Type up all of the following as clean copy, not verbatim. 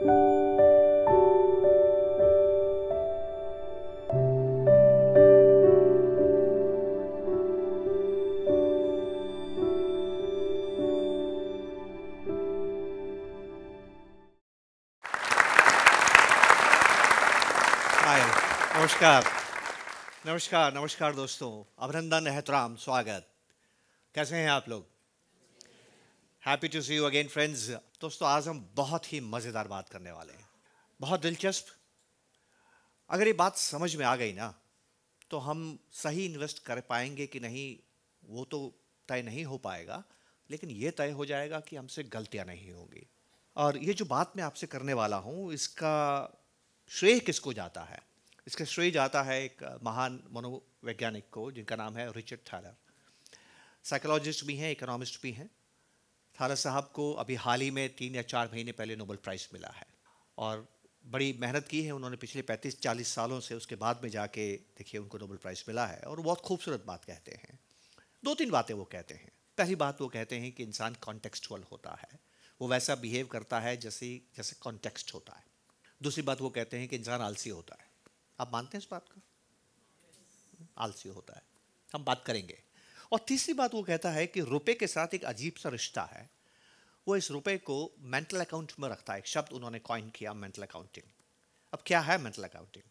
नमस्कार नमस्कार नमस्कार दोस्तों, अभिनंदन, एहतराम, स्वागत। कैसे हैं आप लोग? Happy to see you again friends. दोस्तों, आज हम बहुत ही मज़ेदार बात करने वाले हैं, बहुत दिलचस्प। अगर ये बात समझ में आ गई ना, तो हम सही इन्वेस्ट कर पाएंगे कि नहीं वो तो तय नहीं हो पाएगा, लेकिन ये तय हो जाएगा कि हमसे गलतियां नहीं होंगी। और ये जो बात मैं आपसे करने वाला हूँ, इसका श्रेय किसको जाता है? इसका श्रेय जाता है एक महान मनोवैज्ञानिक को, जिनका नाम है रिचर्ड थैलर। साइकोलॉजिस्ट भी हैं, इकोनॉमिस्ट भी हैं। थैलर साहब को अभी हाल ही में 3 या 4 महीने पहले नोबेल प्राइज़ मिला है, और बड़ी मेहनत की है उन्होंने पिछले 35-40 सालों से। उसके बाद में जाके देखिए उनको नोबेल प्राइज़ मिला है, और बहुत खूबसूरत बात कहते हैं। 2-3 बातें वो कहते हैं। पहली बात वो कहते हैं कि इंसान कॉन्टेक्सचुअल होता है, वो वैसा बिहेव करता है जैसे कॉन्टेक्स्ट होता है। दूसरी बात वो कहते हैं कि इंसान आलसी होता है। आप मानते हैं इस बात का? आलसी होता है, हम बात करेंगे। और तीसरी बात वो कहता है कि रुपए के साथ एक अजीब सा रिश्ता है। वो इस रुपए को मेंटल अकाउंट में रखता है। एक शब्द उन्होंने कॉइन किया, मेंटल अकाउंटिंग। अब क्या है मेंटल अकाउंटिंग?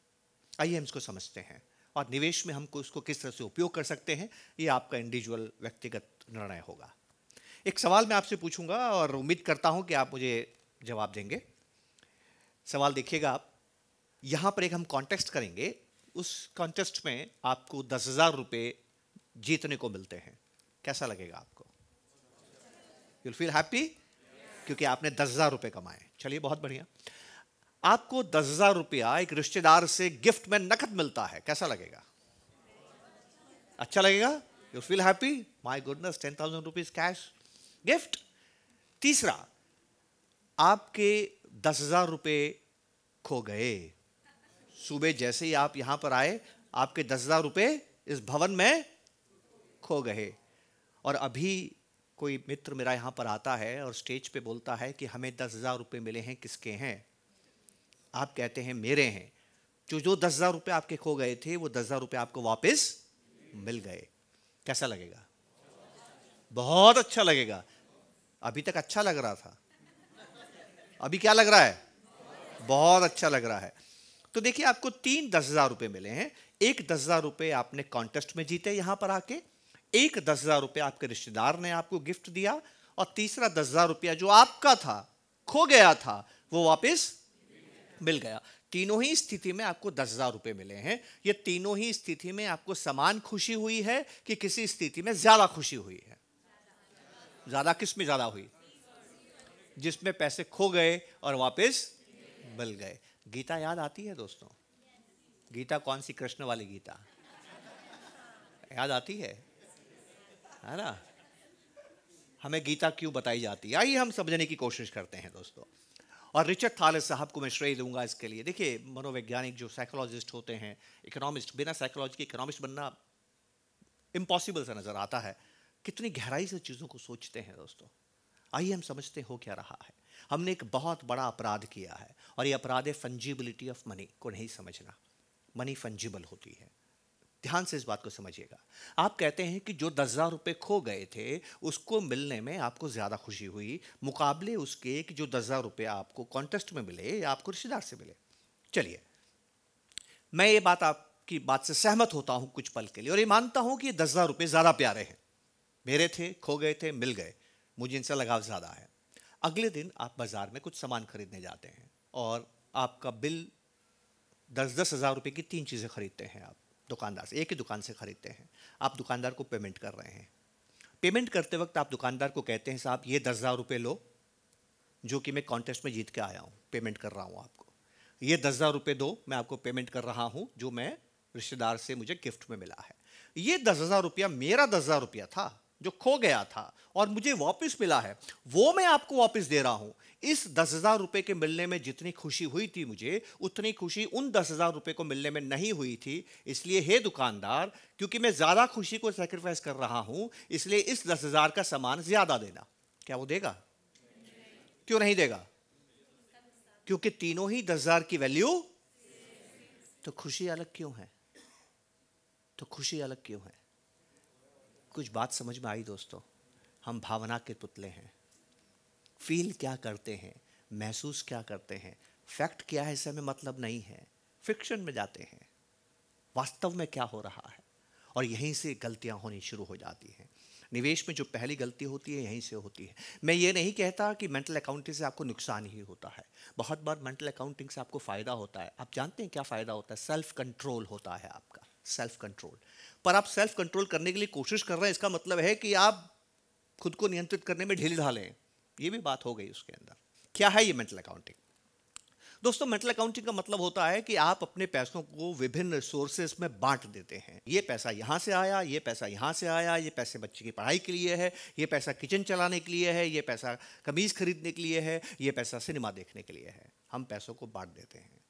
आइए हम इसको समझते हैं, और निवेश में हमको इसको किस तरह से उपयोग कर सकते हैं, ये आपका इंडिविजुअल व्यक्तिगत निर्णय होगा। एक सवाल मैं आपसे पूछूंगा, और उम्मीद करता हूं कि आप मुझे जवाब देंगे। सवाल देखिएगा आप। यहाँ पर एक हम कॉन्टेस्ट करेंगे। उस कॉन्टेस्ट में आपको 10,000 रुपये जीतने को मिलते हैं। कैसा लगेगा आपको? यूल फील हैप्पी, क्योंकि आपने 10,000 रुपये कमाए। चलिए, बहुत बढ़िया। आपको 10,000 रुपया एक रिश्तेदार से गिफ्ट में नकद मिलता है। कैसा लगेगा? अच्छा लगेगा? You feel happy? My goodness, 10,000 rupees cash gift. तीसरा, आपके 10,000 रुपये खो गए। सुबह जैसे ही आप यहां पर आए, आपके 10,000 रुपये इस भवन में खो गए। और अभी कोई मित्र मेरा यहां पर आता है और स्टेज पे बोलता है कि हमें 10,000 रुपये मिले हैं। किसके हैं? आप कहते हैं मेरे हैं। जो 10,000 रुपये आपके खो गए थे, वो 10,000 रुपये आपको वापस मिल गए। कैसा लगेगा? बहुत अच्छा लगेगा। अभी तक अच्छा लग रहा था, अभी क्या लग रहा है? बहुत अच्छा लग रहा है। तो देखिए, आपको 3 10,000 रुपये मिले हैं। एक 10,000 रुपये आपने कॉन्टेस्ट में जीते यहां पर आके, एक 10,000 रुपये आपके रिश्तेदार ने आपको गिफ्ट दिया, और तीसरा 10,000 रुपया जो आपका था, खो गया था, वो वापस मिल गया। तीनों ही स्थिति में आपको 10,000 रुपये मिले हैं। ये तीनों ही स्थिति में आपको समान खुशी हुई है कि किसी स्थिति में ज्यादा खुशी हुई है? ज्यादा किस में ज्यादा हुई? जिसमें पैसे खो गए और वापस मिल गए। गीता याद आती है दोस्तों? गीता कौन सी? कृष्ण वाली गीता याद आती है ना? हमें गीता क्यों बताई जाती है, आइए हम समझने की कोशिश करते हैं दोस्तों। और रिचर्ड थैलर साहब को मैं श्रेय दूंगा इसके लिए। देखिए, मनोवैज्ञानिक जो साइकोलॉजिस्ट होते हैं, इकोनॉमिस्ट, बिना साइकोलॉजी के इकोनॉमिस्ट बनना इम्पॉसिबल सा नजर आता है। कितनी गहराई से चीज़ों को सोचते हैं दोस्तों। आइए हम समझते हो क्या रहा है। हमने एक बहुत बड़ा अपराध किया है, और ये अपराध है फंजिबिलिटी ऑफ मनी को नहीं समझना। मनी फंजिबल होती है। ध्यान से इस बात को समझिएगा। आप कहते हैं कि जो 10,000 रुपये खो गए थे, उसको मिलने में आपको ज़्यादा खुशी हुई, मुकाबले उसके कि जो 10,000 रुपये आपको कॉन्टेस्ट में मिले या आपको रिश्तेदार से मिले। चलिए, मैं ये बात आपकी बात से सहमत होता हूँ कुछ पल के लिए, और ये मानता हूँ कि ये 10,000 रुपये ज़्यादा प्यारे हैं। मेरे थे, खो गए थे, मिल गए, मुझे इनसे लगाव ज़्यादा है। अगले दिन आप बाज़ार में कुछ सामान खरीदने जाते हैं, और आपका बिल 10-10 हज़ार रुपये की 3 चीज़ें खरीदते हैं आप दुकानदार से। एक ही दुकान से खरीदते हैं। आप दुकानदार को पेमेंट कर रहे हैं। पेमेंट करते वक्त आप दुकानदार को कहते हैं, साहब ये 10,000 रुपये लो, जो कि मैं कॉन्टेस्ट में जीत के आया हूँ, पेमेंट कर रहा हूँ आपको। ये 10,000 रुपये दो, मैं आपको पेमेंट कर रहा हूँ, जो मैं रिश्तेदार से मुझे गिफ्ट में मिला है। ये 10,000 रुपया मेरा 10,000 रुपया था जो खो गया था और मुझे वापस मिला है, वो मैं आपको वापस दे रहा हूं। इस 10,000 रुपये के मिलने में जितनी खुशी हुई थी मुझे, उतनी खुशी उन 10,000 रुपये को मिलने में नहीं हुई थी। इसलिए हे दुकानदार, क्योंकि मैं ज्यादा खुशी को सैक्रिफाइस कर रहा हूं, इसलिए इस 10,000 का सामान ज्यादा देना। क्या वो देगा? क्यों नहीं देगा? क्योंकि तीनों ही 10,000 की वैल्यू। तो खुशी अलग क्यों है? तो खुशी अलग क्यों है? कुछ बात समझ में आई दोस्तों? हम भावना के पुतले हैं। फील क्या करते हैं, महसूस क्या करते हैं, फैक्ट क्या है, इससे हमें मतलब नहीं है। फिक्शन में जाते हैं, वास्तव में क्या हो रहा है, और यहीं से गलतियां होनी शुरू हो जाती हैं। निवेश में जो पहली गलती होती है यहीं से होती है। मैं ये नहीं कहता कि मेंटल अकाउंटिंग से आपको नुकसान ही होता है। बहुत बार मेंटल अकाउंटिंग से आपको फ़ायदा होता है। आप जानते हैं क्या फ़ायदा होता है? सेल्फ कंट्रोल होता है आपका, सेल्फ कंट्रोल। पर आप सेल्फ कंट्रोल करने के लिए कोशिश कर रहे हैं, इसका मतलब है कि आप खुद को नियंत्रित करने में ढील ढालें। ये भी बात हो गई उसके अंदर। क्या है ये मेंटल अकाउंटिंग? दोस्तों, मेंटल अकाउंटिंग का मतलब होता है कि आप अपने पैसों को विभिन्न सोर्सेस में बांट देते हैं। ये पैसा यहाँ से आया, ये पैसा यहाँ से आया, ये पैसे बच्चे की पढ़ाई के लिए है, ये पैसा किचन चलाने के लिए है, ये पैसा कमीज़ खरीदने के लिए है, ये पैसा सिनेमा देखने के लिए है। हम पैसों को बांट देते हैं,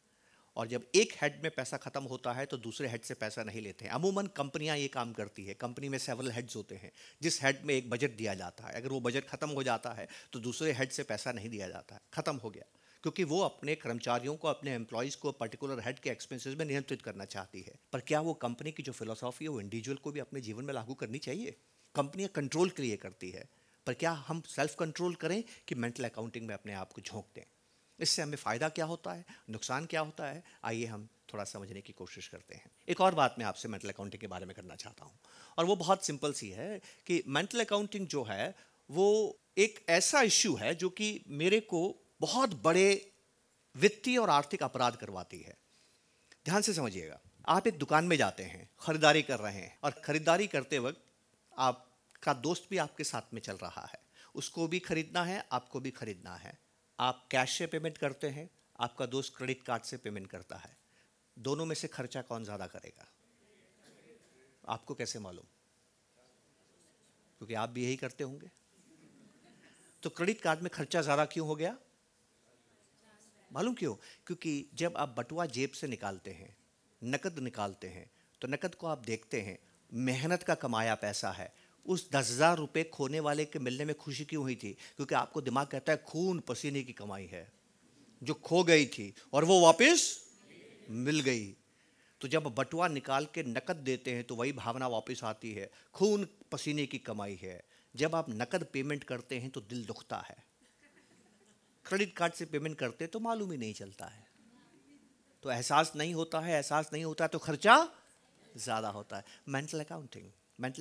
और जब एक हेड में पैसा खत्म होता है तो दूसरे हेड से पैसा नहीं लेते हैं। अमूमन कंपनियां ये काम करती है। कंपनी में सेवरल हेड्स होते हैं, जिस हेड में एक बजट दिया जाता है, अगर वो बजट खत्म हो जाता है तो दूसरे हेड से पैसा नहीं दिया जाता है। खत्म हो गया, क्योंकि वो अपने कर्मचारियों को, अपने एम्प्लॉयज़ को पर्टिकुलर हेड के एक्सपेंसेस में नियंत्रित करना चाहती है। पर क्या वो कंपनी की जो फिलोसॉफी है वो इंडिविजुअल को भी अपने जीवन में लागू करनी चाहिए? कंपनियां कंट्रोल के लिए करती है, पर क्या हम सेल्फ कंट्रोल करें कि मेंटल अकाउंटिंग में अपने आप को झोंक दें? इससे हमें फ़ायदा क्या होता है, नुकसान क्या होता है, आइए हम थोड़ा समझने की कोशिश करते हैं। एक और बात मैं आपसे मेंटल अकाउंटिंग के बारे में करना चाहता हूँ, और वो बहुत सिंपल सी है कि मेंटल अकाउंटिंग जो है वो एक ऐसा इश्यू है जो कि मेरे को बहुत बड़े वित्तीय और आर्थिक अपराध करवाती है। ध्यान से समझिएगा। आप एक दुकान में जाते हैं, खरीदारी कर रहे हैं, और खरीदारी करते वक्त आपका दोस्त भी आपके साथ में चल रहा है। उसको भी खरीदना है, आपको भी खरीदना है। आप कैश से पेमेंट करते हैं, आपका दोस्त क्रेडिट कार्ड से पेमेंट करता है। दोनों में से खर्चा कौन ज़्यादा करेगा? आपको कैसे मालूम? क्योंकि आप भी यही करते होंगे। तो क्रेडिट कार्ड में खर्चा ज़्यादा क्यों हो गया? मालूम क्यों? क्योंकि जब आप बटुआ जेब से निकालते हैं, नकद निकालते हैं, तो नकद को आप देखते हैं, मेहनत का कमाया पैसा है। उस 10,000 रुपये खोने वाले के मिलने में खुशी क्यों हुई थी? क्योंकि आपको दिमाग कहता है खून पसीने की कमाई है जो खो गई थी और वो वापस मिल गई। तो जब बटुआ निकाल के नकद देते हैं तो वही भावना वापस आती है, खून पसीने की कमाई है। जब आप नकद पेमेंट करते हैं तो दिल दुखता है। क्रेडिट कार्ड से पेमेंट करते तो मालूम ही नहीं चलता है, तो एहसास नहीं होता है। एहसास नहीं होता है तो खर्चा ज़्यादा होता है। मेंटल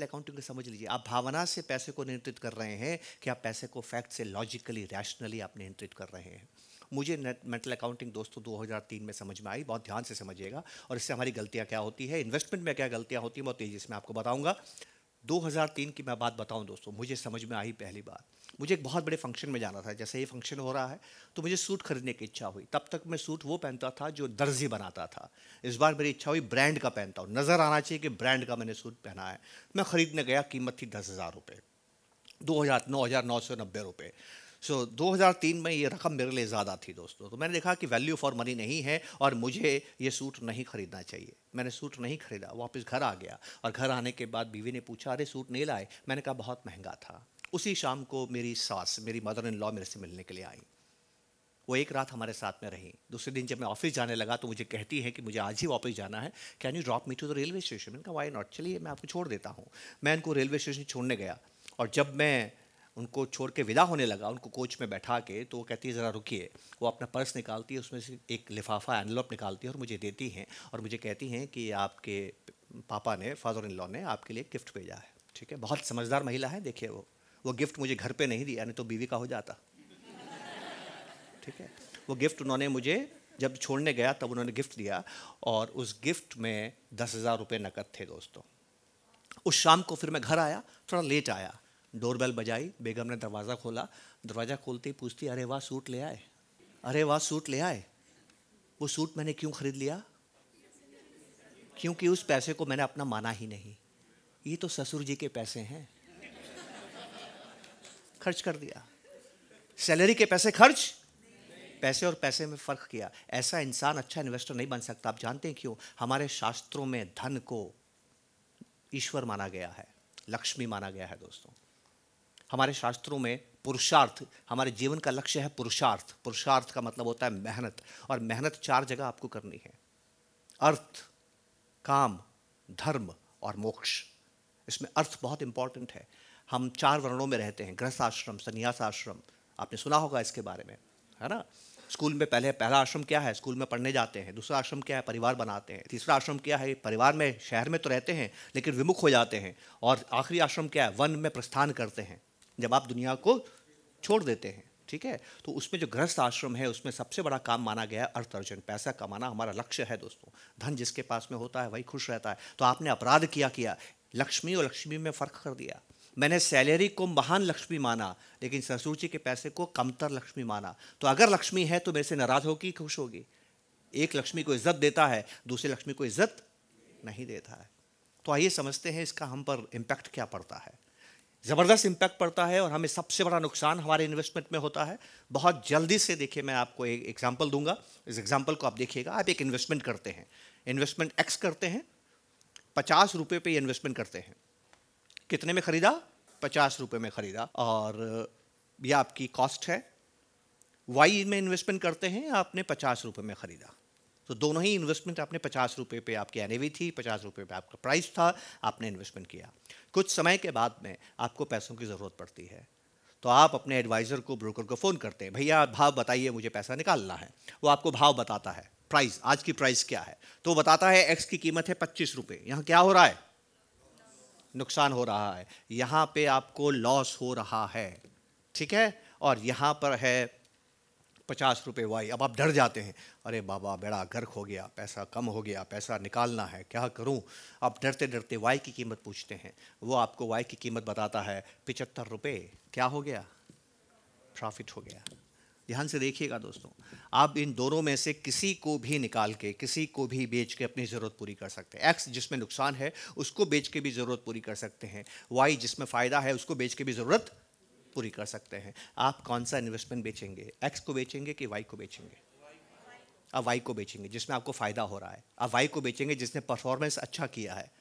अकाउंटिंग को समझ लीजिए। आप भावना से पैसे को नियंत्रित कर रहे हैं कि आप पैसे को फैक्ट से, लॉजिकली, रैशनली आप नियंत्रित कर रहे हैं। मुझे मेंटल अकाउंटिंग दोस्तों 2003 में समझ में आई। बहुत ध्यान से समझिएगा, और इससे हमारी गलतियां क्या होती है, इन्वेस्टमेंट में क्या गलतियां होती हैं, बहुत तेज़ी से मैं आपको बताऊंगा। 2003 की मैं बात बताऊं दोस्तों, मुझे समझ में आई पहली बार। मुझे एक बहुत बड़े फंक्शन में जाना था। जैसे ये फंक्शन हो रहा है तो मुझे सूट खरीदने की इच्छा हुई। तब तक मैं सूट वो पहनता था जो दर्जी बनाता था। इस बार मेरी इच्छा हुई ब्रांड का पहनता हूँ, नज़र आना चाहिए कि ब्रांड का मैंने सूट पहना है। मैं ख़रीदने गया, कीमत थी 10,000 रुपये, 9,990 सो 2003 में ये रकम मेरे लिए ज़्यादा थी दोस्तों। तो मैंने देखा कि वैल्यू फॉर मनी नहीं है और मुझे ये सूट नहीं खरीदना चाहिए। मैंने सूट नहीं खरीदा, वापस घर आ गया, और घर आने के बाद बीवी ने पूछा, अरे सूट नहीं लाए? मैंने कहा बहुत महंगा था। उसी शाम को मेरी सास, मेरी मदर इन लॉ मेरे से मिलने के लिए आई। वो एक रात हमारे साथ में रही। दूसरे दिन जब मैं ऑफिस जाने लगा तो मुझे कहती है कि मुझे आज ही वापस जाना है, can you drop me to the railway station? मैंने कहा वाई नॉट, चलिए मैं आपको छोड़ देता हूँ। मैं उनको रेलवे स्टेशन छोड़ने गया, और जब मैं उनको छोड़ के विदा होने लगा, उनको कोच में बैठा के, तो वो कहती है ज़रा रुकिए। वो अपना पर्स निकालती है, उसमें से एक लिफाफा एनवलप निकालती है और मुझे देती हैं, और मुझे कहती हैं कि आपके पापा ने, फादर इन लॉ ने आपके लिए गिफ्ट भेजा है। ठीक है, बहुत समझदार महिला है। देखिए, वो गिफ्ट मुझे घर पे नहीं दिया, नहीं तो बीवी का हो जाता। ठीक है, वो गिफ्ट उन्होंने मुझे जब छोड़ने गया तब उन्होंने गिफ्ट दिया, और उस गिफ्ट में 10,000 रुपये नकद थे दोस्तों। उस शाम को फिर मैं घर आया, थोड़ा लेट आया। डोरबेल बजाई, बेगम ने दरवाज़ा खोला। दरवाज़ा खोलते ही पूछती, अरे वाह सूट ले आए? अरे वाह सूट ले आए? वो सूट मैंने क्यों खरीद लिया? क्योंकि उस पैसे को मैंने अपना माना ही नहीं। ये तो ससुर जी के पैसे हैं, खर्च कर दिया। सैलरी के पैसे खर्च, पैसे और पैसे में फ़र्क किया। ऐसा इंसान अच्छा इन्वेस्टर नहीं बन सकता। आप जानते हैं क्यों? हमारे शास्त्रों में धन को ईश्वर माना गया है, लक्ष्मी माना गया है दोस्तों। हमारे शास्त्रों में पुरुषार्थ, हमारे जीवन का लक्ष्य है पुरुषार्थ। पुरुषार्थ का मतलब होता है मेहनत, और मेहनत 4 जगह आपको करनी है: अर्थ, काम, धर्म और मोक्ष। इसमें अर्थ बहुत इंपॉर्टेंट है। हम 4 वर्णों में रहते हैं, गृहस्थ आश्रम, संन्यास आश्रम, आपने सुना होगा इसके बारे में, है ना। स्कूल में पहला आश्रम क्या है? स्कूल में पढ़ने जाते हैं। दूसरा आश्रम क्या है? परिवार बनाते हैं। तीसरा आश्रम क्या है? परिवार में, शहर में तो रहते हैं लेकिन विमुख हो जाते हैं। और आखिरी आश्रम क्या है? वन में प्रस्थान करते हैं, जब आप दुनिया को छोड़ देते हैं, ठीक है। तो उसमें जो गृहस्थ आश्रम है उसमें सबसे बड़ा काम माना गया है अर्थ अर्जन, पैसा कमाना हमारा लक्ष्य है दोस्तों। धन जिसके पास में होता है वही खुश रहता है। तो आपने अपराध किया, लक्ष्मी और लक्ष्मी में फ़र्क कर दिया। मैंने सैलरी को महान लक्ष्मी माना लेकिन ससुर जी के पैसे को कमतर लक्ष्मी माना। तो अगर लक्ष्मी है तो मेरे से नाराज होगी, खुश होगी? एक लक्ष्मी को इज्जत देता है, दूसरे लक्ष्मी को इज्जत नहीं देता है। तो आइए समझते हैं इसका हम पर इम्पैक्ट क्या पड़ता है। ज़बरदस्त इम्पैक्ट पड़ता है और हमें सबसे बड़ा नुकसान हमारे इन्वेस्टमेंट में होता है। बहुत जल्दी से देखिए, मैं आपको एक एग्जांपल दूंगा, इस एग्जांपल को आप देखिएगा। आप एक इन्वेस्टमेंट करते हैं, इन्वेस्टमेंट एक्स करते हैं, 50 रुपये पे इन्वेस्टमेंट करते हैं। कितने में खरीदा? 50 रुपये में खरीदा, और ये आपकी कॉस्ट है। वाई में इन्वेस्टमेंट करते हैं, आपने 50 रुपये में खरीदा। तो दोनों ही इन्वेस्टमेंट आपने 50 रुपये पे, आपकी एनएवी थी, 50 रुपये पे आपका प्राइस था, आपने इन्वेस्टमेंट किया। कुछ समय के बाद में आपको पैसों की ज़रूरत पड़ती है, तो आप अपने एडवाइज़र को, ब्रोकर को फ़ोन करते हैं, भैया भाव बताइए, मुझे पैसा निकालना है। वो आपको भाव बताता है, प्राइस, आज की प्राइस क्या है। तो बताता है एक्स की कीमत है 25 रुपये। यहाँ क्या हो रहा है? नुकसान हो रहा है, यहाँ पे आपको लॉस हो रहा है, ठीक है। और यहाँ पर है 50 रुपये वाई। अब आप डर जाते हैं, अरे बाबा बेड़ा गर्क हो गया, पैसा कम हो गया, पैसा निकालना है, क्या करूं। आप डरते डरते वाई की कीमत पूछते हैं, वो आपको वाई की कीमत बताता है 75 रुपये। क्या हो गया? प्रॉफिट हो गया। ध्यान से देखिएगा दोस्तों, आप इन दोनों में से किसी को भी निकाल के, किसी को भी बेच के अपनी ज़रूरत पूरी कर सकते हैं। एक्स जिसमें नुकसान है उसको बेच के भी ज़रूरत पूरी कर सकते हैं, वाई जिसमें फ़ायदा है उसको बेच के भी ज़रूरत पूरी कर सकते हैं। आप कौन सा इन्वेस्टमेंट बेचेंगे? एक्स को बेचेंगे कि वाई को बेचेंगे? अब वाई को बेचेंगे जिसमें आपको फ़ायदा हो रहा है। अब वाई को बेचेंगे जिसने परफॉर्मेंस अच्छा किया है।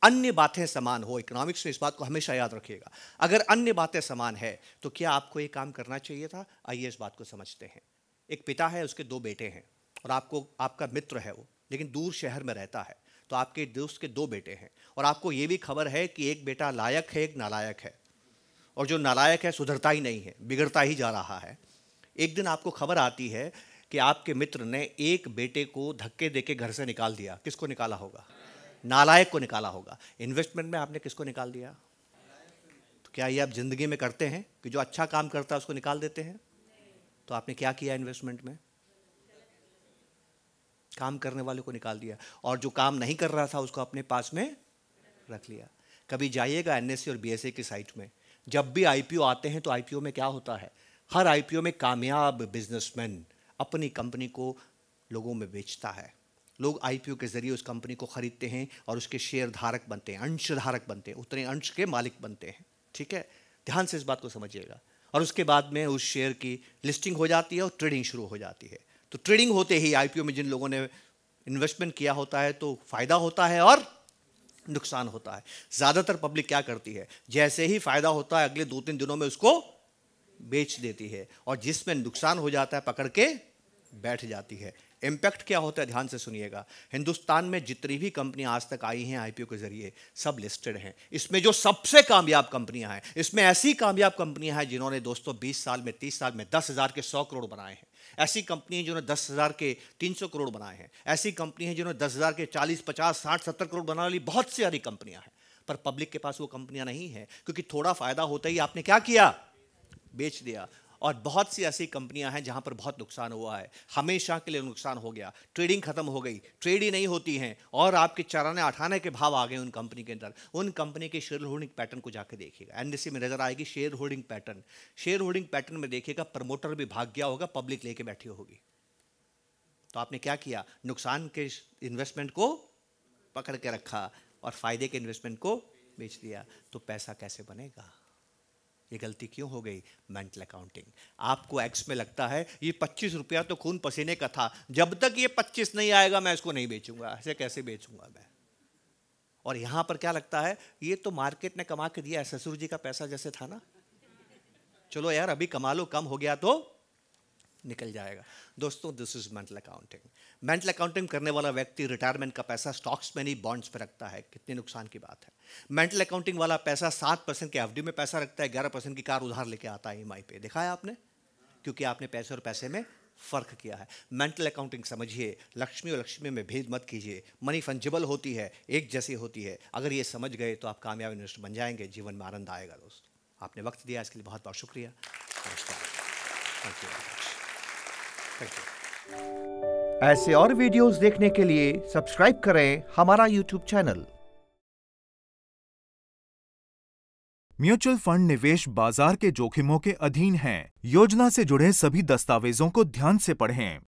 अन्य बातें समान हो, इकोनॉमिक्स में इस बात को हमेशा याद रखिएगा, अगर अन्य बातें समान है तो क्या आपको ये काम करना चाहिए था? आइए इस बात को समझते हैं। एक पिता है, उसके 2 बेटे हैं, और आपका मित्र है वो, लेकिन दूर शहर में रहता है। तो आपके दोस्त के 2 बेटे हैं, और आपको ये भी खबर है कि एक बेटा लायक है, एक नालायक है, और जो नालायक है सुधरता ही नहीं है, बिगड़ता ही जा रहा है। एक दिन आपको खबर आती है कि आपके मित्र ने एक बेटे को धक्के देके घर से निकाल दिया। किसको निकाला होगा? नालायक को निकाला होगा। इन्वेस्टमेंट में आपने किसको निकाल दिया? तो क्या ये आप जिंदगी में करते हैं कि जो अच्छा काम करता है उसको निकाल देते हैं? तो आपने क्या किया इन्वेस्टमेंट में? काम करने वाले को निकाल दिया, और जो काम नहीं कर रहा था उसको अपने पास में रख लिया। कभी जाइएगा एनएससी और बीएसए की साइट में, जब भी आईपीओ आते हैं तो आईपीओ में क्या होता है? हर आईपीओ में कामयाब बिजनेसमैन अपनी कंपनी को लोगों में बेचता है। लोग आईपीओ के जरिए उस कंपनी को खरीदते हैं और उसके शेयर धारक बनते हैं, अंशधारक बनते हैं, उतने अंश के मालिक बनते हैं, ठीक है। ध्यान से इस बात को समझिएगा। और उसके बाद में उस शेयर की लिस्टिंग हो जाती है और ट्रेडिंग शुरू हो जाती है। तो ट्रेडिंग होते ही आईपीओ में जिन लोगों ने इन्वेस्टमेंट किया होता है तो फायदा होता है और नुकसान होता है। ज़्यादातर पब्लिक क्या करती है? जैसे ही फायदा होता है अगले 2-3 दिनों में उसको बेच देती है, और जिसमें नुकसान हो जाता है पकड़ के बैठ जाती है। इम्पैक्ट क्या होता है? ध्यान से सुनिएगा। हिंदुस्तान में जितनी भी कंपनियां आज तक आई हैं आईपीओ के जरिए, सब लिस्टेड हैं। इसमें जो सबसे कामयाब कंपनियां हैं, इसमें ऐसी कामयाब कंपनियां हैं जिन्होंने दोस्तों 20 साल में, 30 साल में 10,000 के 100 करोड़ बनाए हैं। ऐसी कंपनी है जिन्होंने 10,000 के 300 करोड़ बनाए हैं। ऐसी कंपनी है जिन्होंने 10,000 के 40, 50, 60, 70 करोड़ बनाने वाली बहुत सी सारी कंपनियां हैं। पर पब्लिक के पास वो कंपनियां नहीं है, क्योंकि थोड़ा फायदा होता ही आपने क्या किया? बेच दिया। और बहुत सी ऐसी कंपनियां हैं जहां पर बहुत नुकसान हुआ है, हमेशा के लिए नुकसान हो गया। ट्रेडिंग खत्म हो गई, ट्रेड ही नहीं होती हैं, और आपके चराने अठाने के भाव आ गए उन कंपनी के अंदर। उन कंपनी के शेयर होल्डिंग पैटर्न को जाके देखिएगा, एनडीसी में नजर आएगी share holding pattern. Share holding pattern में देखिएगा, प्रमोटर भी भाग गया होगा, पब्लिक लेके बैठी होगी। तो आपने क्या किया? नुकसान के इन्वेस्टमेंट को पकड़ के रखा और फायदे के इन्वेस्टमेंट को बेच दिया। तो पैसा कैसे बनेगा? ये गलती क्यों हो गई? Mental accounting. आपको एक्स में लगता है ये 25 रुपया तो खून पसीने का था, जब तक ये 25 नहीं आएगा मैं इसको नहीं बेचूंगा, ऐसे कैसे बेचूंगा मैं। और यहां पर क्या लगता है? ये तो मार्केट ने कमा के दिया है, ससुर जी का पैसा जैसे था ना, चलो यार अभी कमा लो, कम हो गया तो निकल जाएगा। दोस्तों, this is mental accounting. Mental accounting करने वाला व्यक्ति रिटायरमेंट का पैसा स्टॉक्स में नहीं, बॉन्ड्स पे रखता है। कितने नुकसान की बात है। मेंटल अकाउंटिंग वाला पैसा 7% के एफडी में पैसा रखता है, 11% की कार उधार लेके आता है ईएमआई पे। देखा है आपने? क्योंकि आपने पैसे और पैसे में फर्क किया है। मेंटल अकाउंटिंग समझिए, लक्ष्मी और लक्ष्मी में भेद मत कीजिए। मनी फंजिबल होती है, एक जैसी होती है। अगर ये समझ गए तो आप कामयाब इन्वेस्टर बन जाएंगे, जीवन में आनंद आएगा। दोस्तों, आपने वक्त दिया इसके लिए बहुत बहुत शुक्रिया। नमस्कार। Thank you. Thank you. ऐसे और वीडियोस देखने के लिए सब्सक्राइब करें हमारा यूट्यूब चैनल। म्यूचुअल फंड निवेश बाजार के जोखिमों के अधीन हैं। योजना से जुड़े सभी दस्तावेजों को ध्यान से पढ़ें।